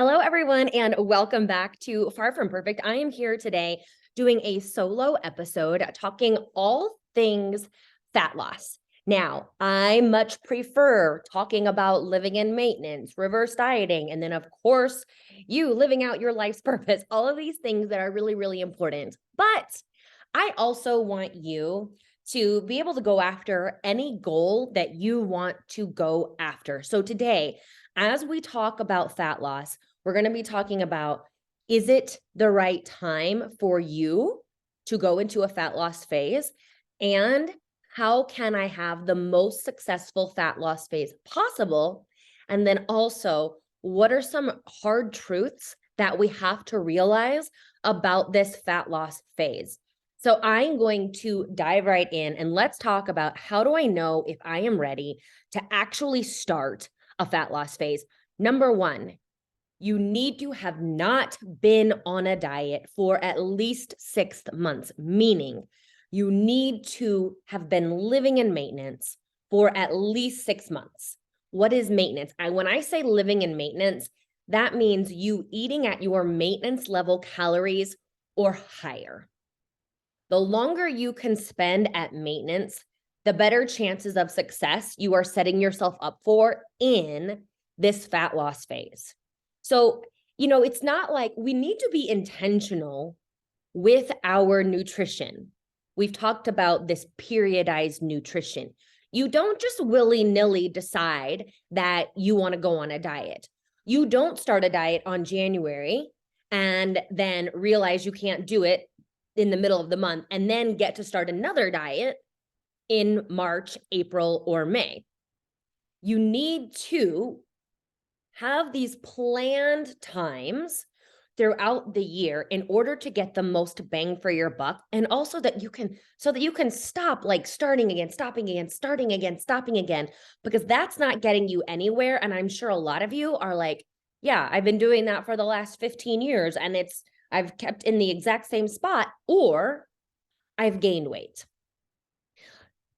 Hello, everyone, and welcome back to Far From Perfect. I am here today doing a solo episode talking all things fat loss. Now, I much prefer talking about living in maintenance, reverse dieting, and then, of course, you living out your life's purpose, all of these things that are really, really important. But I also want you to be able to go after any goal that you want to go after. So today, as we talk about fat loss, we're going to be talking about, is it the right time for you to go into a fat loss phase? And how can I have the most successful fat loss phase possible? And then also, what are some hard truths that we have to realize about this fat loss phase? So I'm going to dive right in and let's talk about, how do I know if I am ready to actually start a fat loss phase? Number one, you need to have not been on a diet for at least 6 months, meaning you need to have been living in maintenance for at least 6 months. What is maintenance? When I say living in maintenance, that means you eating at your maintenance level calories or higher. The longer you can spend at maintenance, the better chances of success you are setting yourself up for in this fat loss phase. So, it's not like we need to be intentional with our nutrition. We've talked about this periodized nutrition. You don't just willy-nilly decide that you want to go on a diet. You don't start a diet on January and then realize you can't do it in the middle of the month and then get to start another diet in March, April, or May. You need to have these planned times throughout the year in order to get the most bang for your buck, and also that you can stop starting again, stopping again, starting again, stopping again, because that's not getting you anywhere. And I'm sure a lot of you are like, yeah, I've been doing that for the last 15 years and I've kept in the exact same spot, or I've gained weight.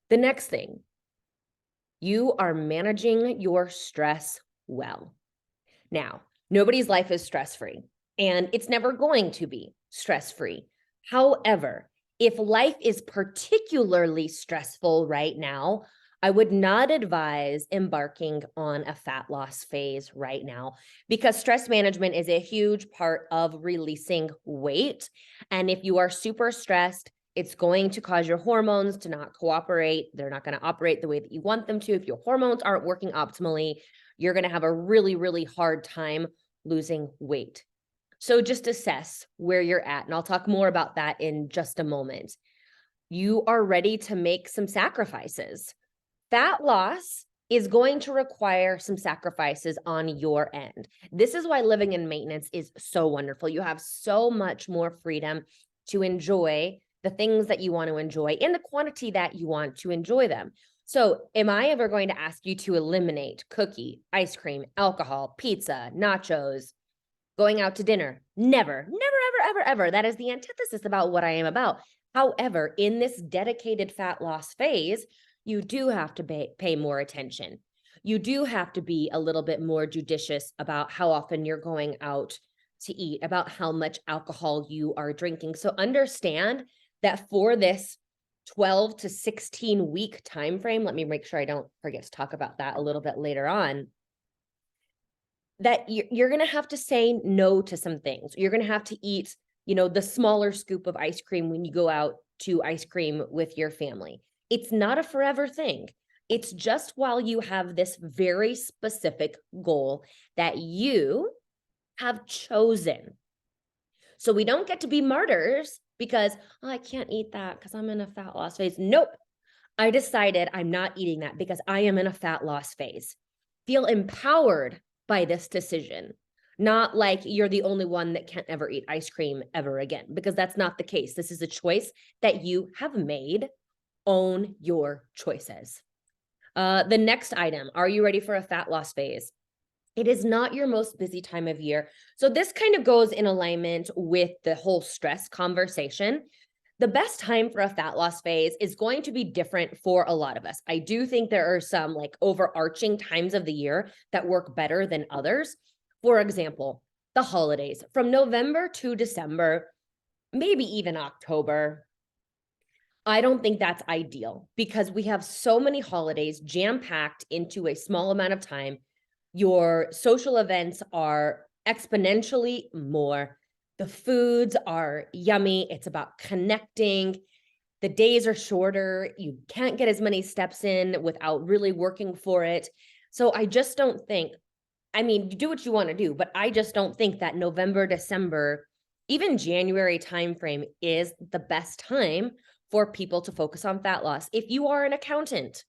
The next thing, you are managing your stress well. Now, nobody's life is stress-free, and it's never going to be stress-free. However, if life is particularly stressful right now, I would not advise embarking on a fat loss phase right now, because stress management is a huge part of releasing weight. And if you are super stressed, it's going to cause your hormones to not cooperate. They're not going to operate the way that you want them to. If your hormones aren't working optimally, you're going to have a really, really hard time losing weight. So just assess where you're at. And I'll talk more about that in just a moment. You are ready to make some sacrifices. Fat loss is going to require some sacrifices on your end. This is why living in maintenance is so wonderful. You have so much more freedom to enjoy the things that you want to enjoy in the quantity that you want to enjoy them. So am I ever going to ask you to eliminate cookie, ice cream, alcohol, pizza, nachos, going out to dinner? Never, never, ever, ever, ever. That is the antithesis about what I am about. However, in this dedicated fat loss phase, you do have to pay more attention. You do have to be a little bit more judicious about how often you're going out to eat, about how much alcohol you are drinking. So understand that for this 12 to 16 week time frame, let me make sure I don't forget to talk about that a little bit later on, that you're going to have to say no to some things. You're going to have to eat, the smaller scoop of ice cream when you go out to ice cream with your family. It's not a forever thing. It's just while you have this very specific goal that you have chosen. So we don't get to be martyrs because, I can't eat that because I'm in a fat loss phase. Nope. I decided I'm not eating that because I am in a fat loss phase. Feel empowered by this decision, not like you're the only one that can't ever eat ice cream ever again, because that's not the case. This is a choice that you have made. Own your choices. The next item, are you ready for a fat loss phase? It is not your most busy time of year. So this kind of goes in alignment with the whole stress conversation. The best time for a fat loss phase is going to be different for a lot of us. I do think there are some overarching times of the year that work better than others. For example, the holidays from November to December, maybe even October. I don't think that's ideal because we have so many holidays jam-packed into a small amount of time. Your social events are exponentially more. The foods are yummy. It's about connecting. The days are shorter. You can't get as many steps in without really working for it. So I just don't think, I mean, you do what you want to do, but I just don't think that November, December, even January timeframe is the best time for people to focus on fat loss. If you are an accountant,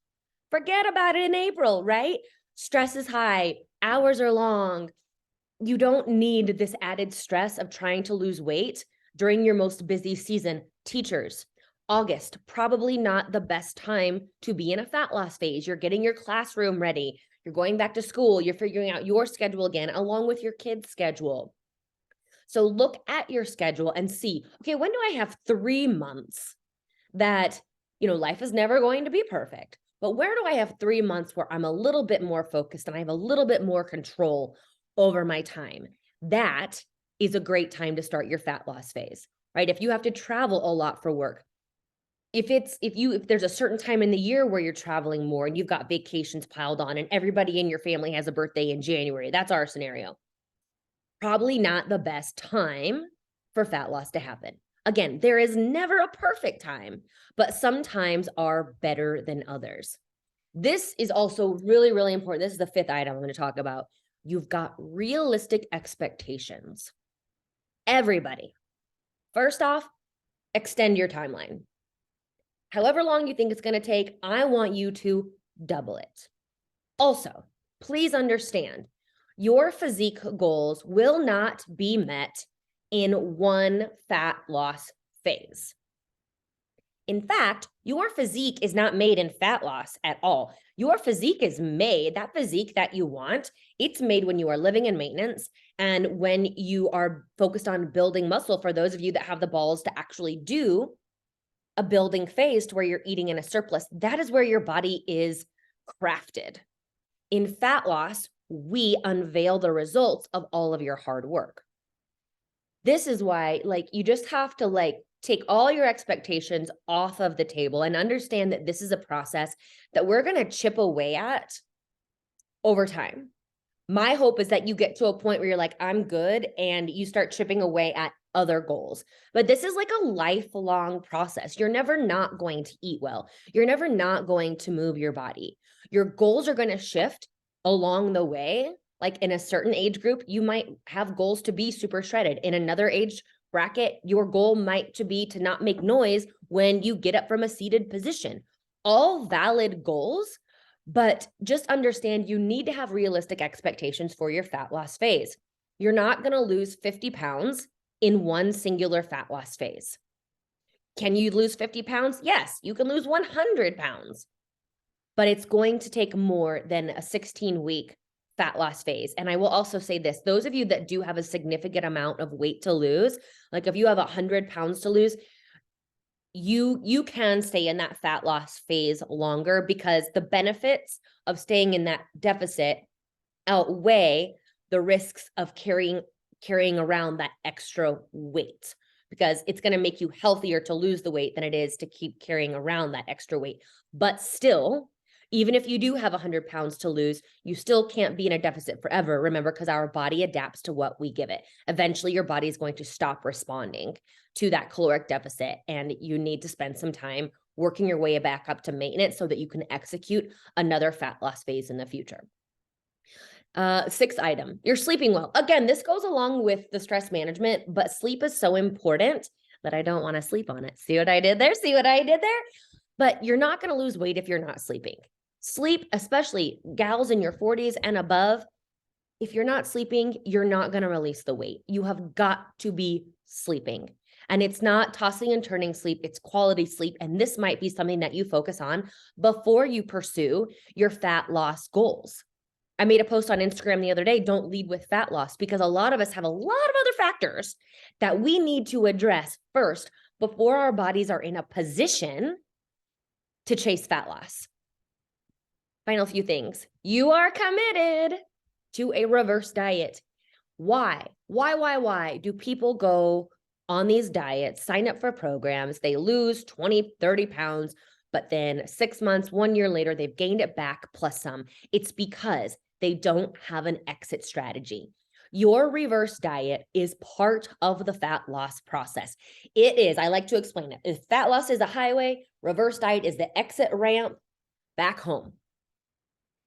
forget about it in April, right? Stress is high, hours are long. You don't need this added stress of trying to lose weight during your most busy season. Teachers, August, probably not the best time to be in a fat loss phase. You're getting your classroom ready. You're going back to school. You're figuring out your schedule again, along with your kids' schedule. So look at your schedule and see, okay, when do I have 3 months that, life is never going to be perfect, but where do I have 3 months where I'm a little bit more focused and I have a little bit more control over my time? That is a great time to start your fat loss phase, right? If you have to travel a lot for work, if there's a certain time in the year where you're traveling more and you've got vacations piled on and everybody in your family has a birthday in January, that's our scenario. Probably not the best time for fat loss to happen. Again, there is never a perfect time, but some times are better than others. This is also really, really important. This is the 5th item I'm going to talk about. You've got realistic expectations. Everybody. First off, extend your timeline. However long you think it's going to take, I want you to double it. Also, please understand, your physique goals will not be met in one fat loss phase. In fact, your physique is not made in fat loss at all. Your physique is made, that physique that you want, it's made when you are living in maintenance and when you are focused on building muscle. For those of you that have the balls to actually do a building phase to where you're eating in a surplus, that is where your body is crafted. In fat loss, we unveil the results of all of your hard work. This is why, you just have to take all your expectations off of the table and understand that this is a process that we're going to chip away at over time. My hope is that you get to a point where you're like, I'm good, and you start chipping away at other goals. But this is like a lifelong process. You're never not going to eat well. You're never not going to move your body. Your goals are going to shift along the way. Like in a certain age group, you might have goals to be super shredded. In another age bracket, your goal might to be to not make noise when you get up from a seated position. All valid goals, but just understand you need to have realistic expectations for your fat loss phase. You're not going to lose 50 pounds in one singular fat loss phase. Can you lose 50 pounds? Yes, you can lose 100 pounds, but it's going to take more than a 16-week fat loss phase. And I will also say this, those of you that do have a significant amount of weight to lose, like if you have 100 pounds to lose, you can stay in that fat loss phase longer because the benefits of staying in that deficit outweigh the risks of carrying around that extra weight, because it's going to make you healthier to lose the weight than it is to keep carrying around that extra weight. But still, even if you do have 100 pounds to lose, you still can't be in a deficit forever. Remember, because our body adapts to what we give it. Eventually, your body is going to stop responding to that caloric deficit, and you need to spend some time working your way back up to maintenance so that you can execute another fat loss phase in the future. 6th item, you're sleeping well. Again, this goes along with the stress management, but sleep is so important that I don't want to sleep on it. See what I did there? See what I did there? But you're not going to lose weight if you're not sleeping. Sleep, especially gals in your 40s and above, if you're not sleeping, you're not going to release the weight. You have got to be sleeping. And it's not tossing and turning sleep, it's quality sleep. And this might be something that you focus on before you pursue your fat loss goals. I made a post on Instagram the other day, don't lead with fat loss, because a lot of us have a lot of other factors that we need to address first before our bodies are in a position to chase fat loss. Final few things. You are committed to a reverse diet. Why do people go on these diets, sign up for programs, they lose 20, 30 pounds, but then 6 months, 1 year later, they've gained it back plus some? It's because they don't have an exit strategy. Your reverse diet is part of the fat loss process. It is, I like to explain it. If fat loss is a highway, reverse diet is the exit ramp back home.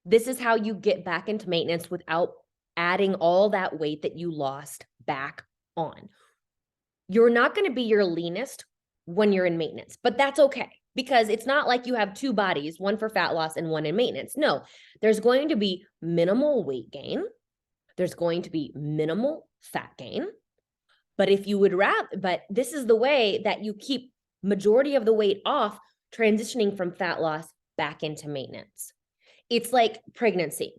This is how you get back into maintenance without adding all that weight that you lost back on. You're not going to be your leanest when you're in maintenance, but that's okay, because it's not like you have two bodies, one for fat loss and one in maintenance. No, there's going to be minimal weight gain. There's going to be minimal fat gain. But if you would rather, but this is the way that you keep majority of the weight off, transitioning from fat loss back into maintenance. It's like pregnancy.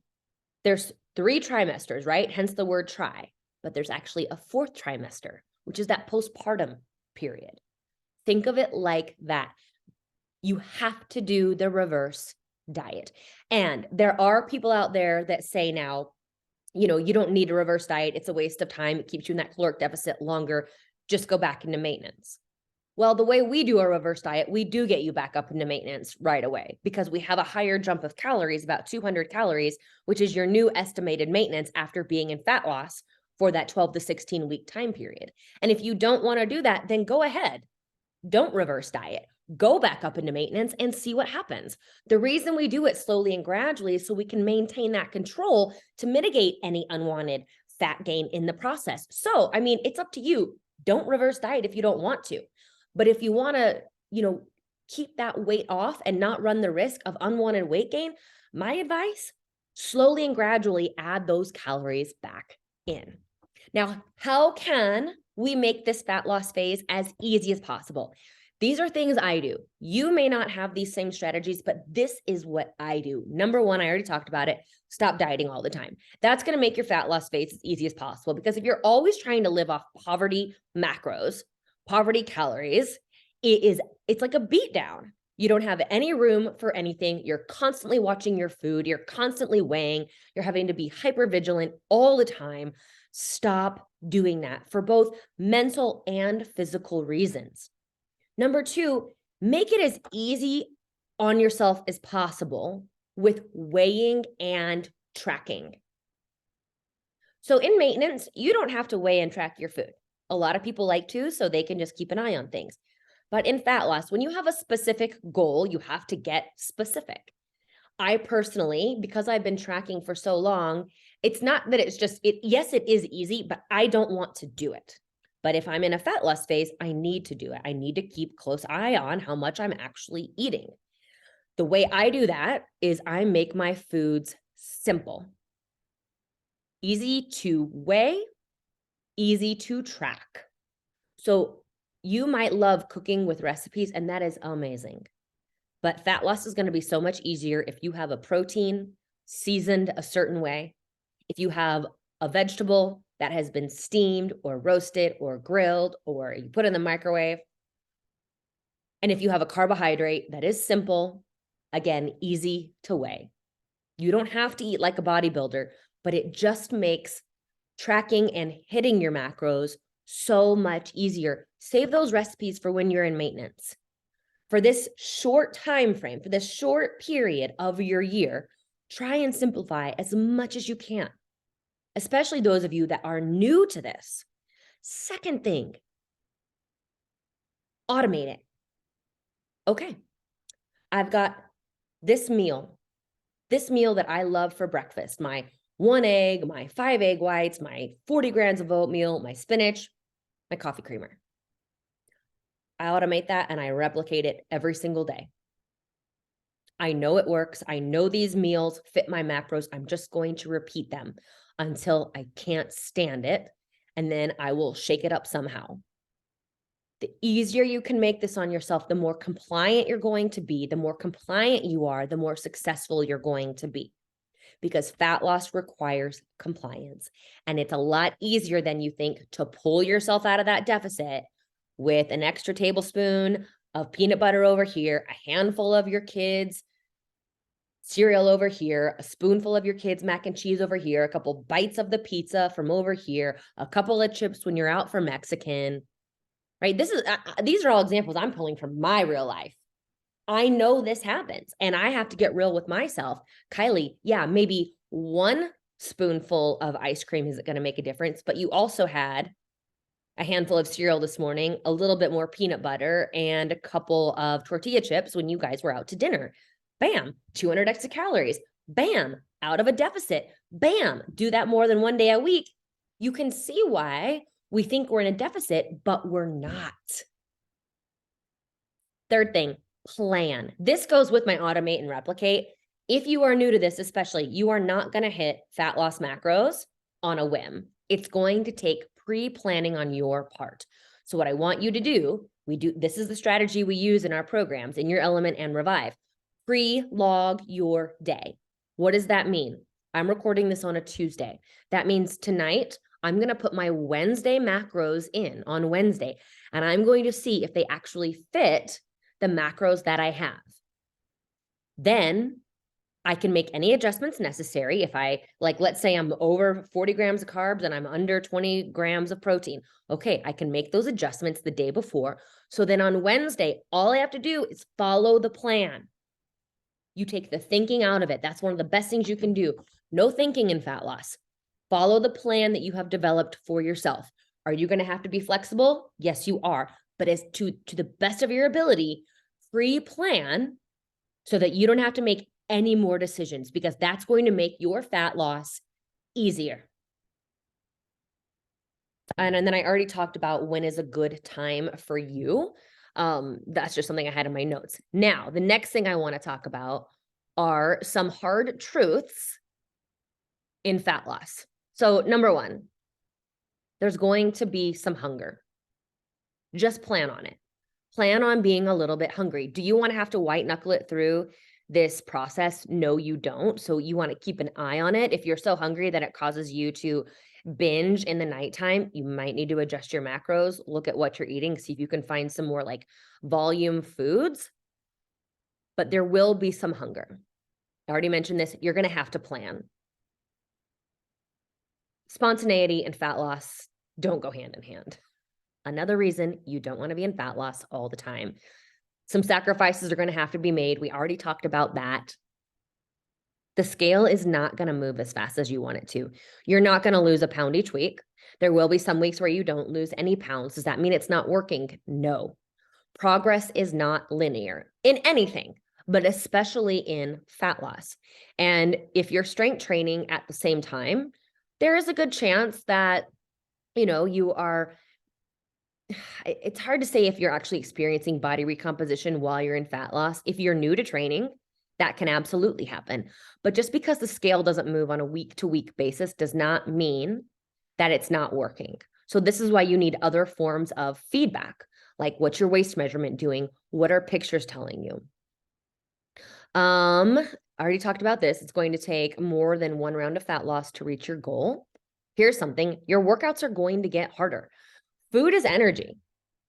There's 3 trimesters, right? Hence the word try, but there's actually a 4th trimester, which is that postpartum period. Think of it like that. You have to do the reverse diet. And there are people out there that say now, you don't need a reverse diet. It's a waste of time. It keeps you in that caloric deficit longer. Just go back into maintenance. Well, the way we do a reverse diet, we do get you back up into maintenance right away, because we have a higher jump of calories, about 200 calories, which is your new estimated maintenance after being in fat loss for that 12 to 16 week time period. And if you don't want to do that, then go ahead. Don't reverse diet. Go back up into maintenance and see what happens. The reason we do it slowly and gradually is so we can maintain that control to mitigate any unwanted fat gain in the process. So, it's up to you. Don't reverse diet if you don't want to. But if you want to, keep that weight off and not run the risk of unwanted weight gain, my advice, slowly and gradually add those calories back in. Now, how can we make this fat loss phase as easy as possible? These are things I do. You may not have these same strategies, but this is what I do. Number 1, I already talked about it. Stop dieting all the time. That's going to make your fat loss phase as easy as possible, because if you're always trying to live off poverty macros, poverty calories, it's like a beat down. You don't have any room for anything. You're constantly watching your food. You're constantly weighing. You're having to be hyper vigilant all the time. Stop doing that for both mental and physical reasons. Number 2, make it as easy on yourself as possible with weighing and tracking. So in maintenance, you don't have to weigh and track your food. A lot of people like to, so they can just keep an eye on things. But in fat loss, when you have a specific goal, you have to get specific. I personally, because I've been tracking for so long, it's not that it's just, yes, it is easy, but I don't want to do it. But if I'm in a fat loss phase, I need to do it. I need to keep close eye on how much I'm actually eating. The way I do that is I make my foods simple, easy to weigh, easy to track. So you might love cooking with recipes, and that is amazing. But fat loss is going to be so much easier if you have a protein seasoned a certain way, if you have a vegetable that has been steamed or roasted or grilled or you put in the microwave, and if you have a carbohydrate that is simple, again, easy to weigh. You don't have to eat like a bodybuilder, but it just makes tracking and hitting your macros so much easier. Save those recipes for when you're in maintenance. For this short time frame, for this short period of your year, try and simplify as much as you can, especially those of you that are new to this. Second thing, automate it. Okay, I've got this meal that I love for breakfast, my 1 egg, my 5 egg whites, my 40 grams of oatmeal, my spinach, my coffee creamer. I automate that and I replicate it every single day. I know it works. I know these meals fit my macros. I'm just going to repeat them until I can't stand it. And then I will shake it up somehow. The easier you can make this on yourself, the more compliant you're going to be. The more compliant you are, the more successful you're going to be. Because fat loss requires compliance. And it's a lot easier than you think to pull yourself out of that deficit with an extra tablespoon of peanut butter over here, a handful of your kids' cereal over here, a spoonful of your kids' mac and cheese over here, a couple bites of the pizza from over here, a couple of chips when you're out for Mexican, right? These are all examples I'm pulling from my real life. I know this happens, and I have to get real with myself. Kylie, yeah, maybe one spoonful of ice cream isn't going to make a difference, but you also had a handful of cereal this morning, a little bit more peanut butter, and a couple of tortilla chips when you guys were out to dinner. Bam, 200 extra calories. Bam, out of a deficit. Bam, do that more than one day a week. You can see why we think we're in a deficit, but we're not. Third thing, plan. This goes with my automate and replicate. If you are new to this, especially, you are not going to hit fat loss macros on a whim. It's going to take pre-planning on your part. So what I want you to do, this is the strategy we use in our programs, in your Element and Revive. Pre-log your day. What does that mean? I'm recording this on a Tuesday. That means tonight, I'm going to put my Wednesday macros in on Wednesday, and I'm going to see if they actually fit the macros that I have. Then I can make any adjustments necessary. If let's say I'm over 40 grams of carbs and I'm under 20 grams of protein. Okay, I can make those adjustments the day before. So then on Wednesday, all I have to do is follow the plan. You take the thinking out of it. That's one of the best things you can do. No thinking in fat loss. Follow the plan that you have developed for yourself. Are you going to have to be flexible? Yes, you are. But as to the best of your ability, pre-plan so that you don't have to make any more decisions, because that's going to make your fat loss easier. And then I already talked about when is a good time for you. That's just something I had in my notes. Now, the next thing I want to talk about are some hard truths in fat loss. So number one, there's going to be some hunger. Just plan on it. Plan on being a little bit hungry. Do you want to have to white knuckle it through this process? No, you don't. So you want to keep an eye on it. If you're so hungry that it causes you to binge in the nighttime, you might need to adjust your macros, look at what you're eating, see if you can find some more like volume foods. But there will be some hunger. I already mentioned this. You're going to have to plan. Spontaneity and fat loss don't go hand in hand. Another reason you don't want to be in fat loss all the time. Some sacrifices are going to have to be made. We already talked about that. The scale is not going to move as fast as you want it to. You're not going to lose a pound each week. There will be some weeks where you don't lose any pounds. Does that mean it's not working? No. Progress is not linear in anything, but especially in fat loss. And if you're strength training at the same time, there is a good chance that, you are, it's hard to say if you're actually experiencing body recomposition while you're in fat loss. If you're new to training, that can absolutely happen. But just because the scale doesn't move on a week-to-week basis does not mean that it's not working. So this is why you need other forms of feedback, like what's your waist measurement doing? What are pictures telling you? I already talked about this. It's going to take more than one round of fat loss to reach your goal. Here's something. Your workouts are going to get harder. Food is energy.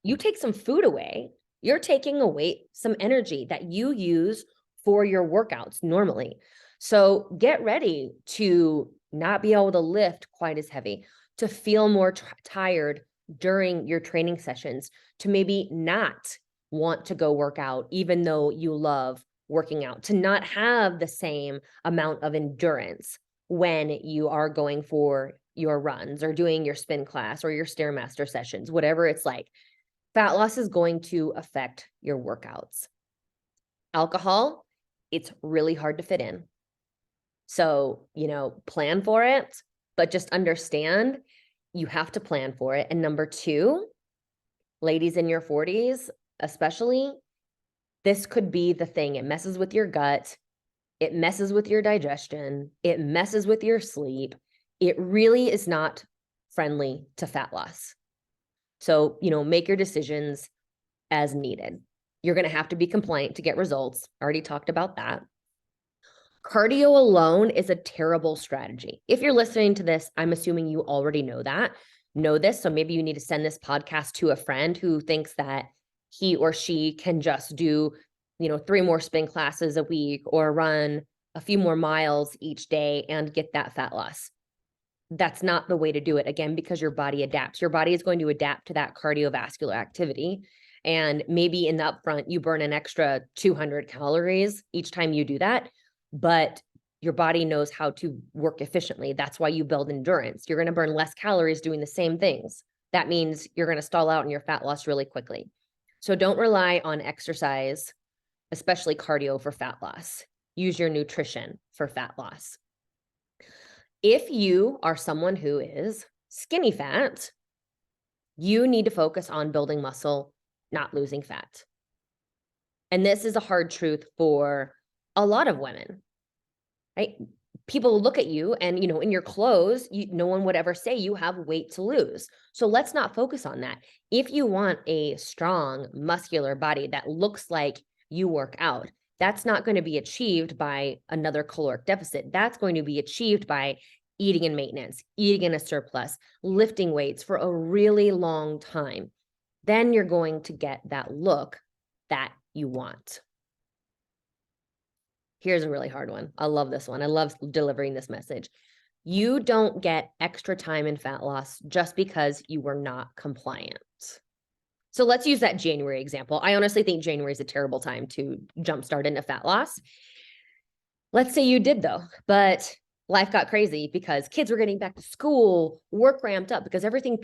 You take some food away, you're taking away some energy that you use for your workouts normally. So get ready to not be able to lift quite as heavy, to feel more tired during your training sessions, to maybe not want to go work out, even though you love working out, to not have the same amount of endurance when you are going for your runs or doing your spin class or your Stairmaster sessions, whatever it's like. Fat loss is going to affect your workouts. Alcohol, it's really hard to fit in. So, plan for it, but just understand you have to plan for it. And number two, ladies in your 40s, especially, this could be the thing. It messes with your gut. It messes with your digestion. It messes with your sleep. It really is not friendly to fat loss. So, make your decisions as needed. You're going to have to be compliant to get results. Already talked about that. Cardio alone is a terrible strategy. If you're listening to this, I'm assuming you already know this. So maybe you need to send this podcast to a friend who thinks that he or she can just do, 3 more spin classes a week or run a few more miles each day and get that fat loss. That's not the way to do it. Again, because your body adapts. Your body is going to adapt to that cardiovascular activity. And maybe in the upfront, you burn an extra 200 calories each time you do that. But your body knows how to work efficiently. That's why you build endurance. You're going to burn less calories doing the same things. That means you're going to stall out on your fat loss really quickly. So don't rely on exercise, especially cardio, for fat loss. Use your nutrition for fat loss. If you are someone who is skinny fat, you need to focus on building muscle, not losing fat. And this is a hard truth for a lot of women, right? People look at you and, in your clothes, no one would ever say you have weight to lose. So let's not focus on that. If you want a strong, muscular body that looks like you work out, that's not going to be achieved by another caloric deficit. That's going to be achieved by eating in maintenance, eating in a surplus, lifting weights for a really long time. Then you're going to get that look that you want. Here's a really hard one. I love this one. I love delivering this message. You don't get extra time in fat loss just because you were not compliant. So let's use that January example. I honestly think January is a terrible time to jumpstart into fat loss. Let's say you did though, but life got crazy because kids were getting back to school, work ramped up because everybody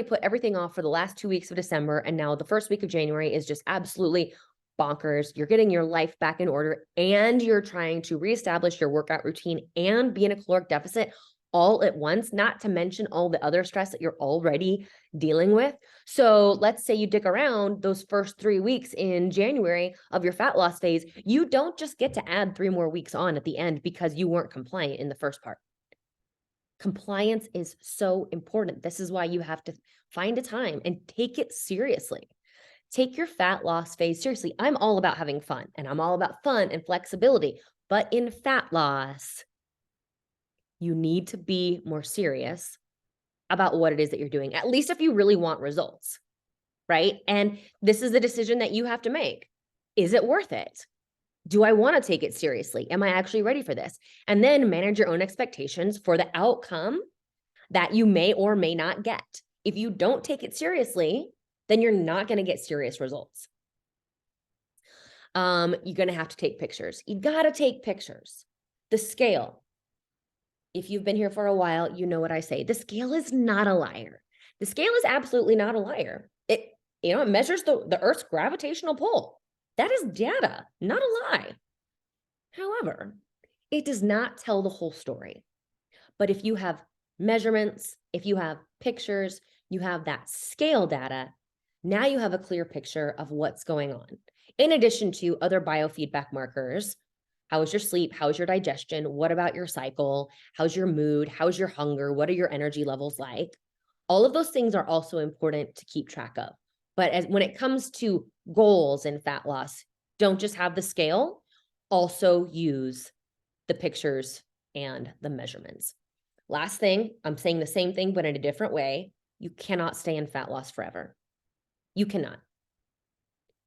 put everything off for the last 2 weeks of December. And now the first week of January is just absolutely bonkers. You're getting your life back in order and you're trying to reestablish your workout routine and be in a caloric deficit all at once, not to mention all the other stress that you're already dealing with. So let's say you dick around those first 3 weeks in January of your fat loss phase. You don't just get to add 3 more weeks on at the end because you weren't compliant in the first part. Compliance is so important. This is why you have to find a time and take it seriously. Take your fat loss phase seriously. I'm all about having fun, and I'm all about fun and flexibility. But in fat loss, you need to be more serious about what it is that you're doing, at least if you really want results, right? And this is a decision that you have to make. Is it worth it? Do I want to take it seriously? Am I actually ready for this? And then manage your own expectations for the outcome that you may or may not get. If you don't take it seriously, then you're not going to get serious results. You're going to have to take pictures. You got to take pictures. The scale. If you've been here for a while, you know what I say. The scale is not a liar. The scale is absolutely not a liar. It measures the Earth's gravitational pull. That is data, not a lie. However, it does not tell the whole story. But if you have measurements, if you have pictures, you have that scale data, now you have a clear picture of what's going on. In addition to other biofeedback markers. How is your sleep? How's your digestion? What about your cycle? How's your mood? How's your hunger? What are your energy levels like? All of those things are also important to keep track of. But when it comes to goals in fat loss, don't just have the scale, also use the pictures and the measurements. Last thing, I'm saying the same thing, but in a different way. You cannot stay in fat loss forever. You cannot.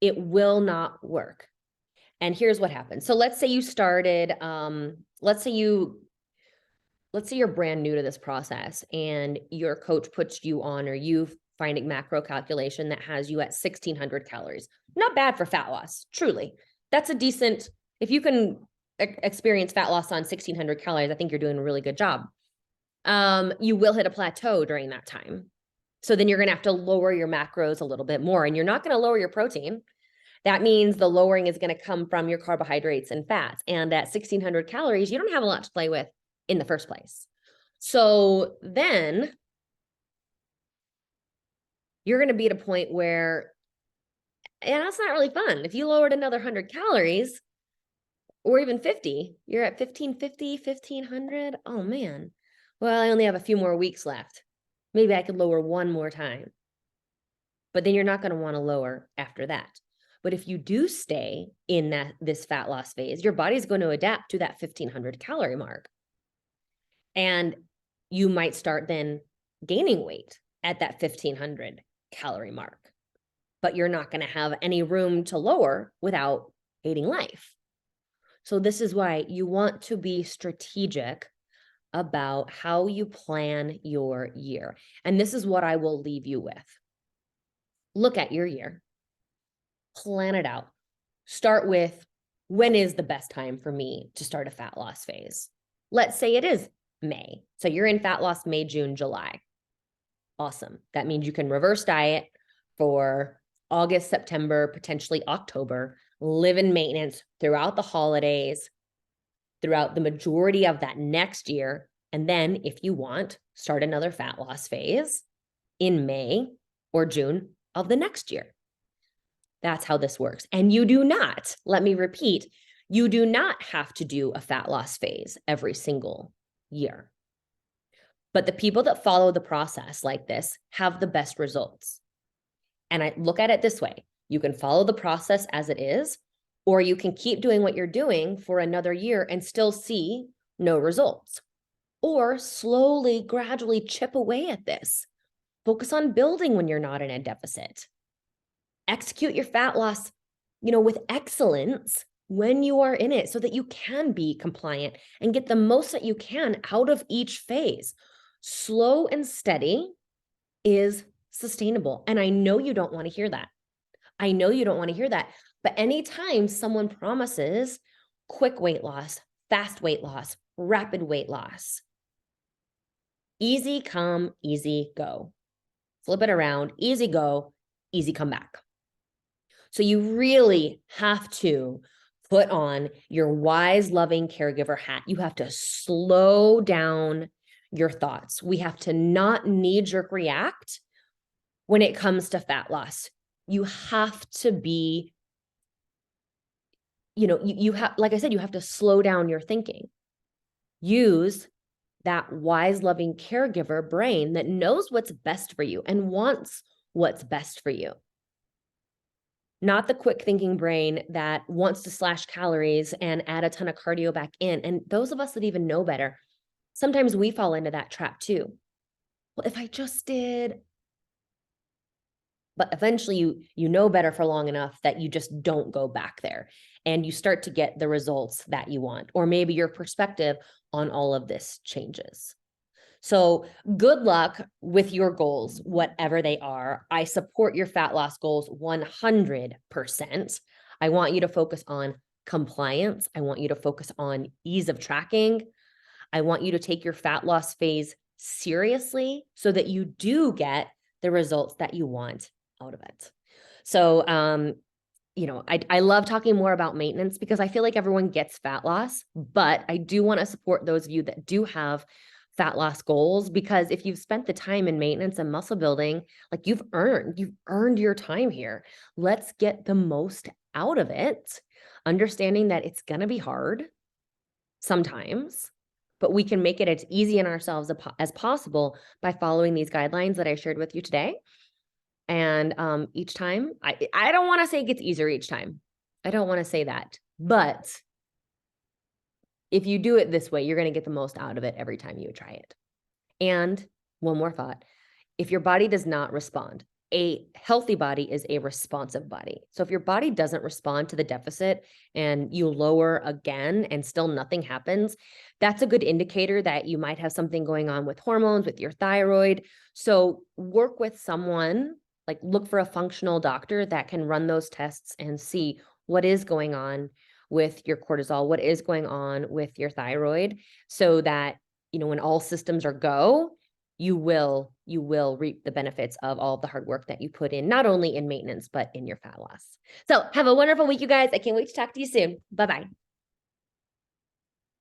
It will not work. And here's what happens. So let's say you started, let's say you're brand new to this process and your coach puts you on, or you find a macro calculation that has you at 1,600 calories. Not bad for fat loss, truly. That's a decent, if you can experience fat loss on 1,600 calories, I think you're doing a really good job. You will hit a plateau during that time. So then you're going to have to lower your macros a little bit more, and you're not going to lower your protein. That means the lowering is going to come from your carbohydrates and fats. And at 1,600 calories, you don't have a lot to play with in the first place. So then you're going to be at a point where, and that's not really fun. If you lowered another 100 calories or even 50, you're at 1,550, 1,500. Oh man. Well, I only have a few more weeks left. Maybe I could lower one more time. But then you're not going to want to lower after that. But if you do stay in this fat loss phase, your body's going to adapt to that 1,500 calorie mark. And you might start then gaining weight at that 1,500 calorie mark. But you're not going to have any room to lower without hating life. So this is why you want to be strategic about how you plan your year. And this is what I will leave you with. Look at your year, plan it out. Start with, when is the best time for me to start a fat loss phase? Let's say it is May. So you're in fat loss May, June, July. Awesome. That means you can reverse diet for August, September, potentially October, live in maintenance throughout the holidays, throughout the majority of that next year. And then if you want, start another fat loss phase in May or June of the next year. That's how this works. And you do not, let me repeat, you do not have to do a fat loss phase every single year. But the people that follow the process like this have the best results. And I look at it this way. You can follow the process as it is, or you can keep doing what you're doing for another year and still see no results. Or slowly, gradually chip away at this. Focus on building when you're not in a deficit. Execute your fat loss, with excellence when you are in it so that you can be compliant and get the most that you can out of each phase. Slow and steady is sustainable. And I know you don't want to hear that. I know you don't want to hear that. But anytime someone promises quick weight loss, fast weight loss, rapid weight loss, easy come, easy go. Flip it around, easy go, easy come back. So you really have to put on your wise, loving caregiver hat. You have to slow down your thoughts. We have to not knee-jerk react when it comes to fat loss. You have to be, you have, like I said, you have to slow down your thinking. Use that wise, loving caregiver brain that knows what's best for you and wants what's best for you. Not the quick thinking brain that wants to slash calories and add a ton of cardio back in. And those of us that even know better, sometimes we fall into that trap too. Well, if I just did, but eventually you know better for long enough that you just don't go back there and you start to get the results that you want, or maybe your perspective on all of this changes. So good luck with your goals, whatever they are. I support your fat loss goals 100%. I want you to focus on compliance. I want you to focus on ease of tracking. I want you to take your fat loss phase seriously so that you do get the results that you want out of it. So, I love talking more about maintenance because I feel like everyone gets fat loss, but I do want to support those of you that do have fat loss goals, because if you've spent the time in maintenance and muscle building, like you've earned your time here. Let's get the most out of it, understanding that it's going to be hard sometimes, but we can make it as easy on ourselves as possible by following these guidelines that I shared with you today. And each time, I don't want to say it gets easier each time. I don't want to say that, but if you do it this way, you're going to get the most out of it every time you try it. And one more thought, if your body does not respond, a healthy body is a responsive body. So if your body doesn't respond to the deficit and you lower again and still nothing happens, that's a good indicator that you might have something going on with hormones, with your thyroid. So work with someone, like look for a functional doctor that can run those tests and see what is going on with your cortisol, what is going on with your thyroid, so that, when all systems are go, you will reap the benefits of all the hard work that you put in, not only in maintenance, but in your fat loss. So have a wonderful week, you guys. I can't wait to talk to you soon. Bye-bye.